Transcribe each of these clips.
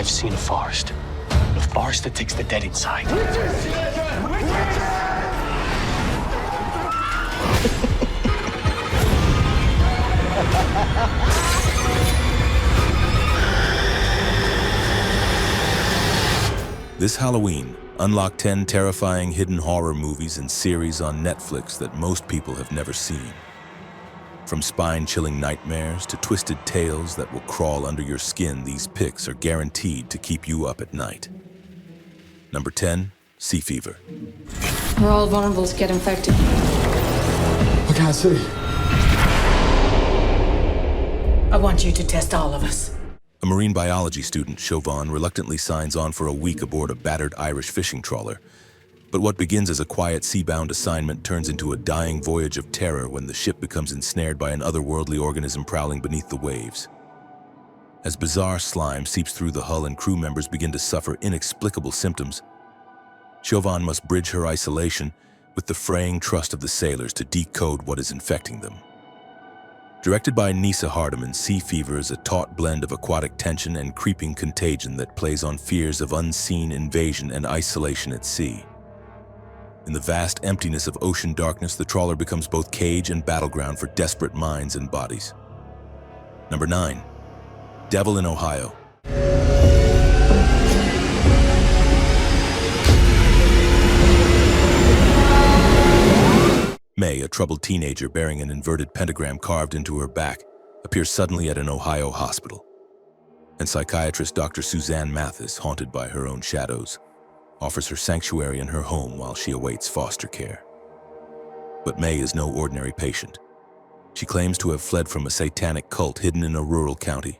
I've seen a forest. A forest that takes the dead inside. This Halloween, unlock 10 terrifying hidden horror movies and series on Netflix that most people have never seen. From spine-chilling nightmares to twisted tales that will crawl under your skin, these picks are guaranteed to keep you up at night. Number 10, Sea Fever. We're all vulnerable to get infected. I can't see. I want you to test all of us. A marine biology student, Chauvin, reluctantly signs on for a week aboard a battered Irish fishing trawler. But what begins as a quiet sea-bound assignment turns into a dying voyage of terror when the ship becomes ensnared by an otherworldly organism prowling beneath the waves. As bizarre slime seeps through the hull and crew members begin to suffer inexplicable symptoms, Chauvin must bridge her isolation with the fraying trust of the sailors to decode what is infecting them. Directed by Nisa Hardiman, Sea Fever is a taut blend of aquatic tension and creeping contagion that plays on fears of unseen invasion and isolation at sea. In the vast emptiness of ocean darkness, the trawler becomes both cage and battleground for desperate minds and bodies. Number 9, Devil in Ohio. May, a troubled teenager bearing an inverted pentagram carved into her back, appears suddenly at an Ohio hospital. And psychiatrist Dr. Suzanne Mathis, haunted by her own shadows, offers her sanctuary in her home while she awaits foster care. But May is no ordinary patient. She claims to have fled from a satanic cult hidden in a rural county,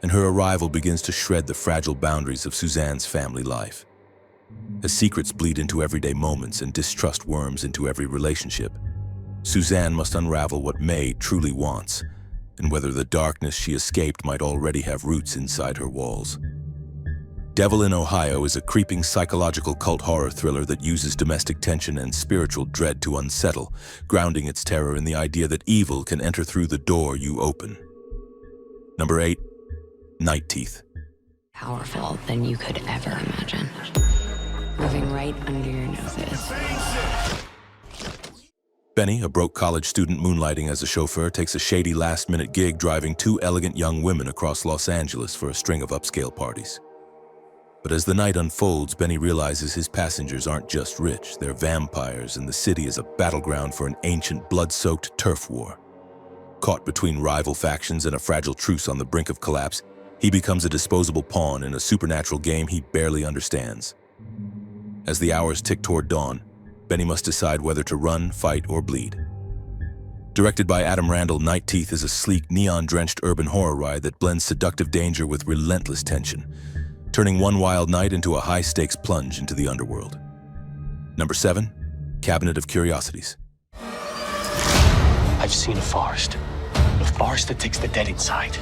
and her arrival begins to shred the fragile boundaries of Suzanne's family life. As secrets bleed into everyday moments and distrust worms into every relationship, Suzanne must unravel what May truly wants, and whether the darkness she escaped might already have roots inside her walls. Devil in Ohio is a creeping psychological cult horror thriller that uses domestic tension and spiritual dread to unsettle, grounding its terror in the idea that evil can enter through the door you open. Number 8, Night Teeth. Powerful than you could ever imagine. Moving right under your noses. Benny, a broke college student moonlighting as a chauffeur, takes a shady last-minute gig driving 2 elegant young women across Los Angeles for a string of upscale parties. But as the night unfolds, Benny realizes his passengers aren't just rich, they're vampires, and the city is a battleground for an ancient, blood-soaked turf war. Caught between rival factions and a fragile truce on the brink of collapse, he becomes a disposable pawn in a supernatural game he barely understands. As the hours tick toward dawn, Benny must decide whether to run, fight, or bleed. Directed by Adam Randall, Night Teeth is a sleek, neon-drenched urban horror ride that blends seductive danger with relentless tension, turning one wild night into a high-stakes plunge into the underworld. Number 7, Cabinet of Curiosities. I've seen a forest. A forest that takes the dead inside.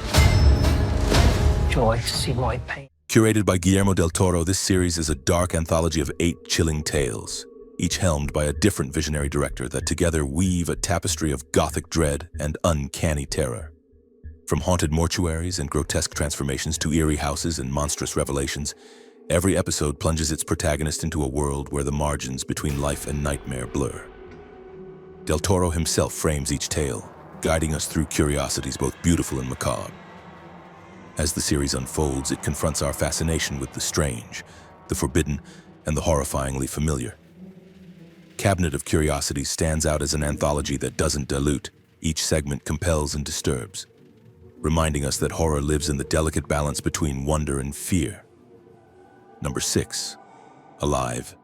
Joy, see white paint. Curated by Guillermo del Toro, this series is a dark anthology of 8 chilling tales, each helmed by a different visionary director that together weave a tapestry of gothic dread and uncanny terror. From haunted mortuaries and grotesque transformations to eerie houses and monstrous revelations, every episode plunges its protagonist into a world where the margins between life and nightmare blur. Del Toro himself frames each tale, guiding us through curiosities both beautiful and macabre. As the series unfolds, it confronts our fascination with the strange, the forbidden, and the horrifyingly familiar. Cabinet of Curiosities stands out as an anthology that doesn't dilute. Each segment compels and disturbs, reminding us that horror lives in the delicate balance between wonder and fear. Number 6, Alive.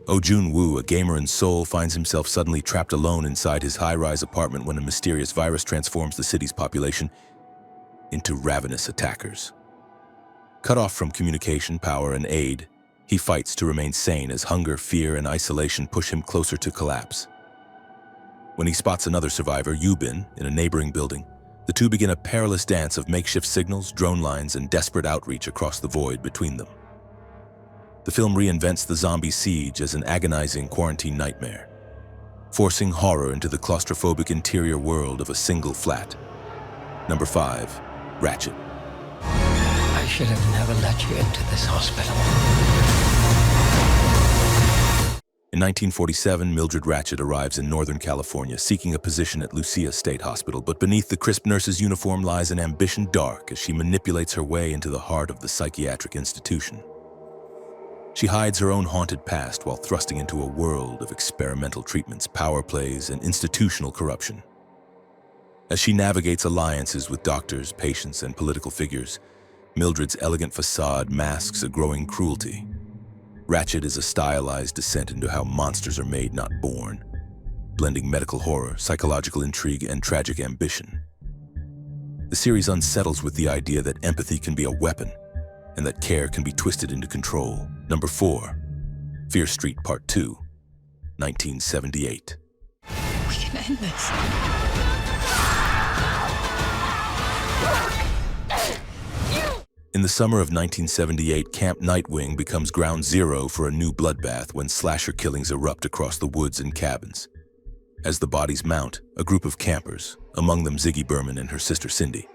Oh Jun-woo, a gamer in Seoul, finds himself suddenly trapped alone inside his high-rise apartment when a mysterious virus transforms the city's population into ravenous attackers. Cut off from communication, power, and aid, he fights to remain sane as hunger, fear, and isolation push him closer to collapse. When he spots another survivor, Yubin, in a neighboring building, the two begin a perilous dance of makeshift signals, drone lines, and desperate outreach across the void between them. The film reinvents the zombie siege as an agonizing quarantine nightmare. forcing horror into the claustrophobic interior world of a single flat. Number 5. Ratched. I should have never let you into this hospital. In 1947, Mildred Ratched arrives in Northern California seeking a position at Lucia State Hospital, but beneath the crisp nurse's uniform lies an ambition dark as she manipulates her way into the heart of the psychiatric institution. She hides her own haunted past while thrusting into a world of experimental treatments, power plays, and institutional corruption. As she navigates alliances with doctors, patients, and political figures, Mildred's elegant facade masks a growing cruelty. Ratched is a stylized descent into how monsters are made, not born, blending medical horror, psychological intrigue, and tragic ambition. The series unsettles with the idea that empathy can be a weapon, and that care can be twisted into control. Number 4. Fear Street Part 2, 1978. We can end this. In the summer of 1978, Camp Nightwing becomes ground zero for a new bloodbath when slasher killings erupt across the woods and cabins. As the bodies mount, a group of campers, among them Ziggy Berman and her sister Cindy,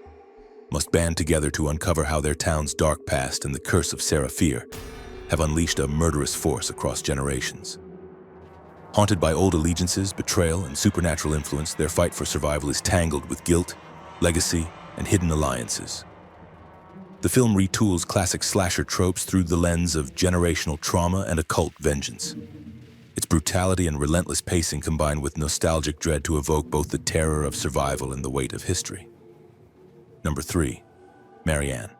must band together to uncover how their town's dark past and the curse of Sarah Fear have unleashed a murderous force across generations. Haunted by old allegiances, betrayal, and supernatural influence, their fight for survival is tangled with guilt, legacy, and hidden alliances. The film retools classic slasher tropes through the lens of generational trauma and occult vengeance. Its brutality and relentless pacing combine with nostalgic dread to evoke both the terror of survival and the weight of history. Number 3. Marianne.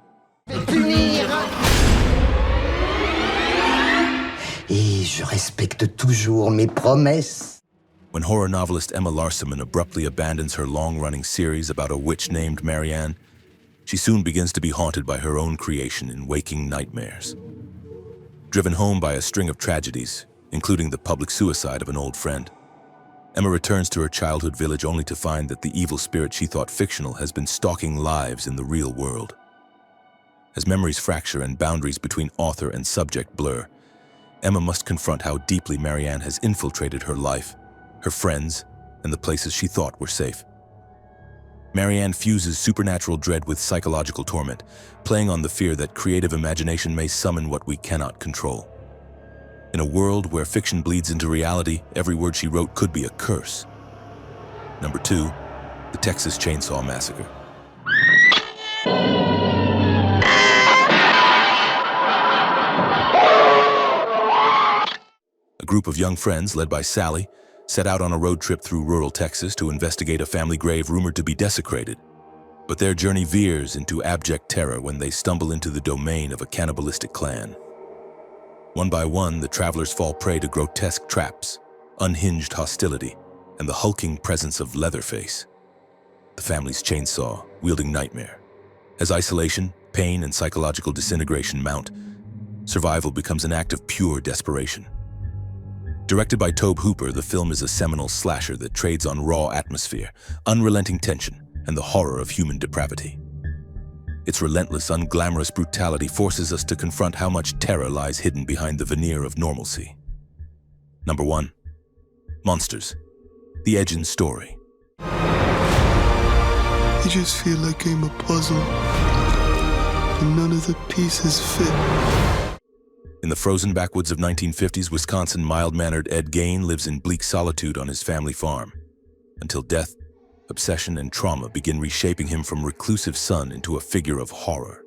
Et je respecte toujours mes promesses. When horror novelist Emma Larson abruptly abandons her long-running series about a witch named Marianne, she soon begins to be haunted by her own creation in waking nightmares. Driven home by a string of tragedies, including the public suicide of an old friend, Emma returns to her childhood village only to find that the evil spirit she thought fictional has been stalking lives in the real world. As memories fracture and boundaries between author and subject blur, Emma must confront how deeply Marianne has infiltrated her life, her friends, and the places she thought were safe. Marianne fuses supernatural dread with psychological torment, playing on the fear that creative imagination may summon what we cannot control. In a world where fiction bleeds into reality, every word she wrote could be a curse. Number 2. The Texas Chainsaw Massacre. A group of young friends, led by Sally, set out on a road trip through rural Texas to investigate a family grave rumored to be desecrated. But their journey veers into abject terror when they stumble into the domain of a cannibalistic clan. One by one, the travelers fall prey to grotesque traps, unhinged hostility, and the hulking presence of Leatherface, the family's chainsaw, wielding nightmare. As isolation, pain, and psychological disintegration mount, survival becomes an act of pure desperation. Directed by Tobe Hooper, the film is a seminal slasher that trades on raw atmosphere, unrelenting tension, and the horror of human depravity. Its relentless, unglamorous brutality forces us to confront how much terror lies hidden behind the veneer of normalcy. Number 1. Monsters. The Gein Story. I just feel like I'm a puzzle, and none of the pieces fit. In the frozen backwoods of 1950s Wisconsin, mild-mannered Ed Gein lives in bleak solitude on his family farm, until death, obsession, and trauma begin reshaping him from reclusive son into a figure of horror.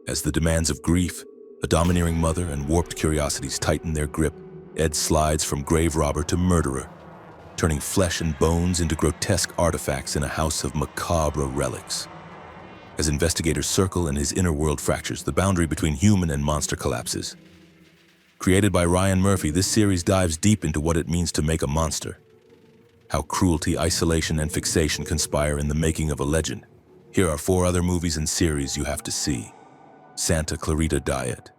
As the demands of grief, a domineering mother, and warped curiosities tighten their grip, Ed slides from grave robber to murderer, turning flesh and bones into grotesque artifacts in a house of macabre relics. As investigators circle and his inner world fractures, the boundary between human and monster collapses. Created by Ryan Murphy, this series dives deep into what it means to make a monster, how cruelty, isolation, and fixation conspire in the making of a legend. Here are 4 other movies and series you have to see. Santa Clarita Diet.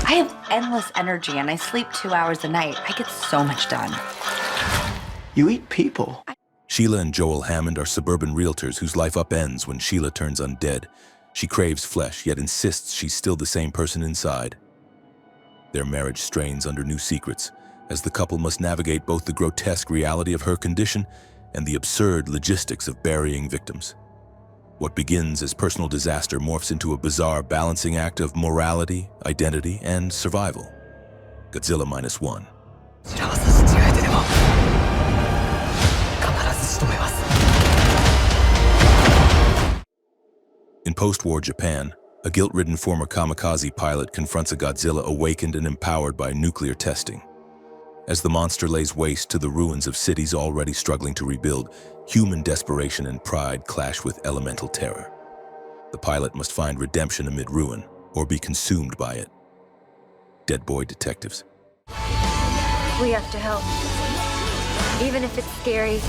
I have endless energy and I sleep 2 hours a night. I get so much done. You eat people. Sheila and Joel Hammond are suburban realtors whose life upends when Sheila turns undead. She craves flesh, yet insists she's still the same person inside. Their marriage strains under new secrets, as the couple must navigate both the grotesque reality of her condition and the absurd logistics of burying victims. What begins as personal disaster morphs into a bizarre balancing act of morality, identity, and survival. Godzilla -1. In post-war Japan, a guilt-ridden former kamikaze pilot confronts a Godzilla awakened and empowered by nuclear testing. As the monster lays waste to the ruins of cities already struggling to rebuild, human desperation and pride clash with elemental terror. The pilot must find redemption amid ruin, or be consumed by it. Dead Boy Detectives. We have to help. Even if it's scary,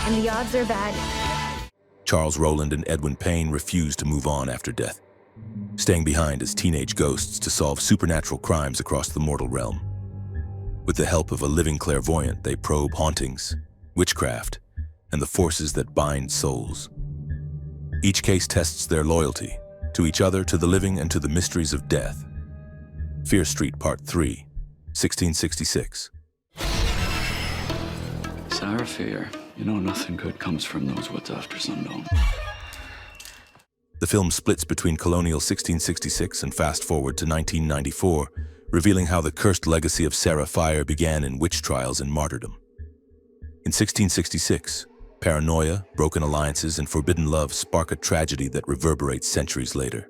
and the odds are bad. Charles Rowland and Edwin Payne refuse to move on after death, staying behind as teenage ghosts to solve supernatural crimes across the mortal realm. With the help of a living clairvoyant, they probe hauntings, witchcraft, and the forces that bind souls. Each case tests their loyalty, to each other, to the living, and to the mysteries of death. Fear Street Part 3, 1666. Sarah Fear, you know nothing good comes from those woods after sundown. The film splits between colonial 1666 and fast forward to 1994, revealing how the cursed legacy of Sarah Fire began in witch trials and martyrdom. In 1666, paranoia, broken alliances, and forbidden love spark a tragedy that reverberates centuries later.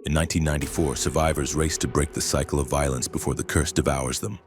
In 1994, survivors race to break the cycle of violence before the curse devours them.